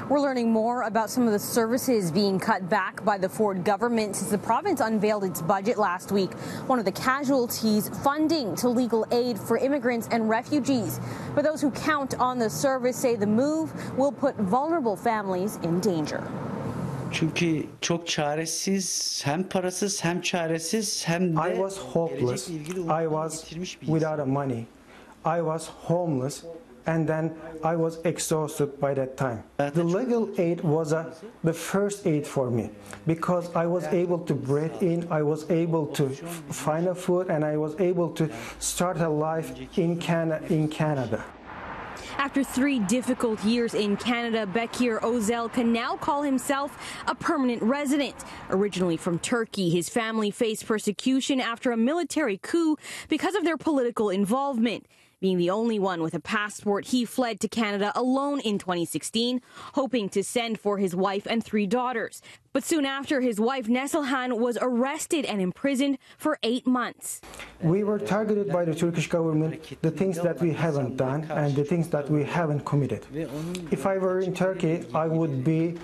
We're learning more about some of the services being cut back by the Ford government since the province unveiled its budget last week. One of the casualties, funding to legal aid for immigrants and refugees. But those who count on the service say the move will put vulnerable families in danger. Çünkü çok çaresiz, hem parasız hem çaresiz hem de I was hopeless. I was without money. I was homeless. And then I was exhausted by that time. The legal aid was the first aid for me because I was able to breathe in, I was able to find a food, and I was able to start a life in Canada. After 3 difficult years in Canada, Bekir Özel can now call himself a permanent resident. Originally from Turkey, his family faced persecution after a military coup because of their political involvement. Being the only one with a passport, he fled to Canada alone in 2016, hoping to send for his wife and 3 daughters. But soon after, his wife Neslihan was arrested and imprisoned for 8 months. We were targeted by the Turkish government, the things that we haven't done and the things that we haven't committed. If I were in Turkey, I would be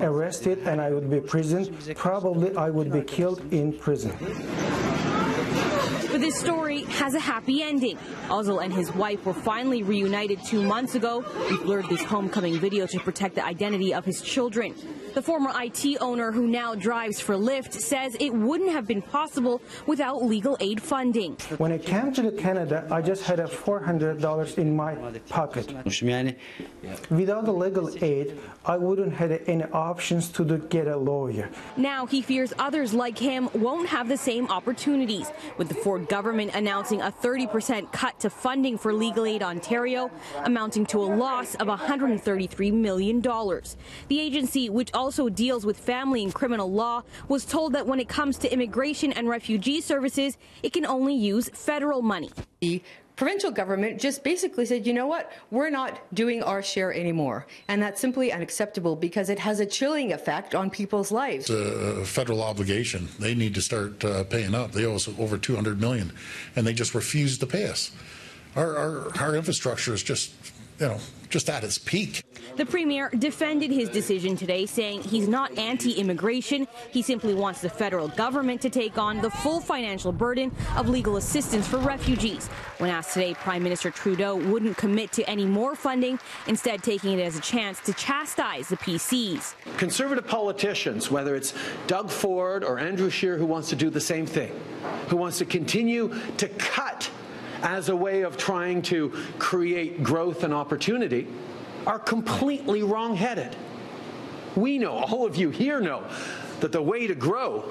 arrested and I would be imprisoned. Probably I would be killed in prison. But this story has a happy ending. Özel and his wife were finally reunited 2 months ago. He blurred this homecoming video to protect the identity of his children. The former IT owner, who now drives for Lyft, says it wouldn't have been possible without legal aid funding. When I came to Canada, I just had $400 in my pocket. Without the legal aid, I wouldn't have any options to get a lawyer. Now he fears others like him won't have the same opportunities, with the Ford government announcing a 30% cut to funding for Legal Aid Ontario, amounting to a loss of $133 million. The agency, which also deals with family and criminal law, was told that when it comes to immigration and refugee services, it can only use federal money. The provincial government just basically said, you know what, we're not doing our share anymore. And that's simply unacceptable because it has a chilling effect on people's lives. It's a federal obligation. They need to start paying up. They owe us over $200 million, and they just refuse to pay us. Our infrastructure is just at its peak. The Premier defended his decision today, saying he's not anti-immigration. He simply wants the federal government to take on the full financial burden of legal assistance for refugees. When asked today, Prime Minister Trudeau wouldn't commit to any more funding, instead taking it as a chance to chastise the PCs. Conservative politicians, whether it's Doug Ford or Andrew Scheer, who wants to do the same thing, who wants to continue to cut as a way of trying to create growth and opportunity, are completely wrong-headed. We know, all of you here know, that the way to grow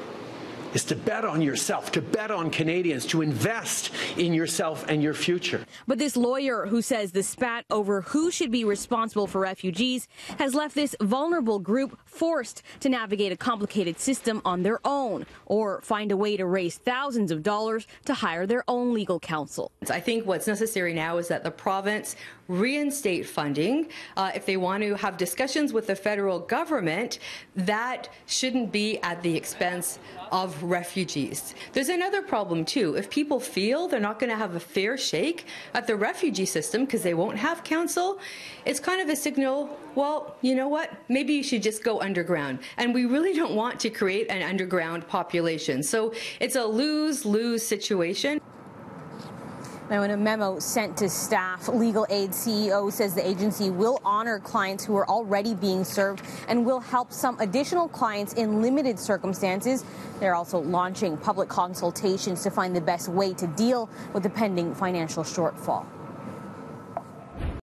is to bet on yourself, to bet on Canadians, to invest in yourself and your future. But this lawyer, who says the spat over who should be responsible for refugees, has left this vulnerable group forced to navigate a complicated system on their own, or find a way to raise thousands of dollars to hire their own legal counsel. I think what's necessary now is that the province reinstate funding. If they want to have discussions with the federal government, that shouldn't be at the expense of refugees. There's another problem too. If people feel they're not going to have a fair shake at the refugee system because they won't have counsel, it's kind of a signal, well, you know what, maybe you should just go underground. And we really don't want to create an underground population. So it's a lose-lose situation. Now, in a memo sent to staff, Legal Aid CEO says the agency will honor clients who are already being served and will help some additional clients in limited circumstances. They're also launching public consultations to find the best way to deal with the pending financial shortfall.